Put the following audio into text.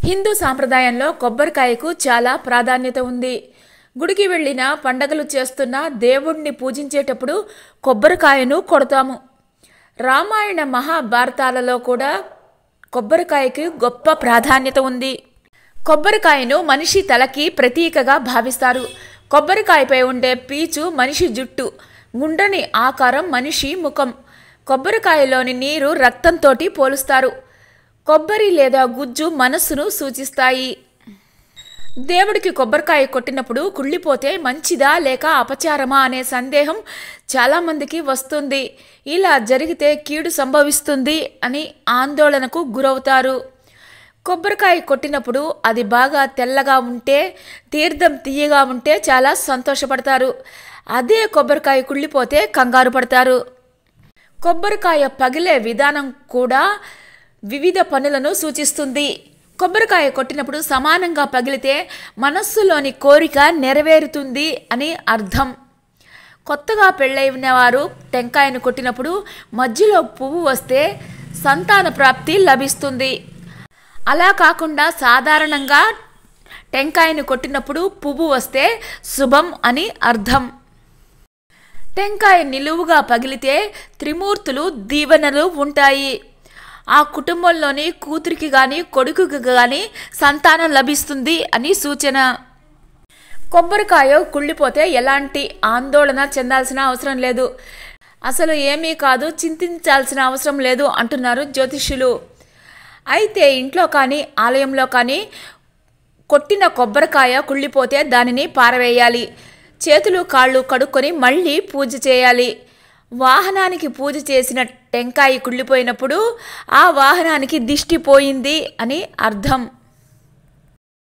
హిందూ సాంప్రదాయంలో కొబ్బరికాయకు చాలా ప్రాధాన్యత ఉంది. గుడికి వెళ్ళిన పండగలు చేస్తున్న దేవుణ్ణి పూజించేటప్పుడు కొబ్బరికాయను కొడతాము. రామాయణ మహాభారతాలలో కూడా కొబ్బరికాయకి గొప్ప ప్రాధాన్యత ఉంది. కొబ్బరికాయను మనిషి తలకి ప్రతీకగా భావిస్తారు. కొబ్బరికాయపై ఉండే పీచు మనిషి జుట్టు, గుండ్రని ఆకారం మనిషి ముఖం. కొబ్బరికాయలోని నీరు రక్తంతోటి పోలుస్తారు. కొబ్బరి లేదా గుజ్జు మనస్సును సూచిస్తాయి. దేవుడికి కొబ్బరికాయ కొట్టినప్పుడు కుళ్ళిపోతే మంచిదా లేక అపచారమా అనే సందేహం చాలామందికి వస్తుంది. ఇలా జరిగితే కీడు సంభవిస్తుంది అని ఆందోళనకు గురవుతారు. కొబ్బరికాయ కొట్టినప్పుడు అది బాగా తెల్లగా ఉంటే, తీర్థం తీయగా ఉంటే చాలా సంతోషపడతారు. అదే కొబ్బరికాయ కుళ్ళిపోతే కంగారు పడతారు. కొబ్బరికాయ పగిలే విధానం కూడా వివిధ పనులను సూచిస్తుంది. కొబ్బరికాయ కొట్టినప్పుడు సమానంగా పగిలితే మనస్సులోని కోరిక నెరవేరుతుంది అని అర్థం. కొత్తగా పెళ్ళైన వారు టెంకాయను కొట్టినప్పుడు మధ్యలో పువ్వు వస్తే సంతాన ప్రాప్తి లభిస్తుంది. అలా కాకుండా సాధారణంగా టెంకాయను కొట్టినప్పుడు పువ్వు వస్తే శుభం అని అర్థం. టెంకాయ నిలువుగా పగిలితే త్రిమూర్తులు దీవెనలు ఉంటాయి. ఆ కుటుంబంలోని కూతురికి కానీ కొడుకుకి కానీ సంతానం లభిస్తుంది అని సూచన. కొబ్బరికాయ కుళ్ళిపోతే ఎలాంటి ఆందోళన చెందాల్సిన అవసరం లేదు, అసలు ఏమీ కాదు, చింతించాల్సిన అవసరం లేదు అంటున్నారు జ్యోతిష్యులు. అయితే ఇంట్లో కానీ ఆలయంలో కానీ కొట్టిన కొబ్బరికాయ కుళ్ళిపోతే దానిని పారవేయాలి. చేతులు కాళ్ళు కడుక్కొని మళ్ళీ పూజ చేయాలి. వాహనానికి పూజ చేసిన టెంకాయ కుళ్ళిపోయినప్పుడు ఆ వాహనానికి దిష్టి పోయింది అని అర్థం.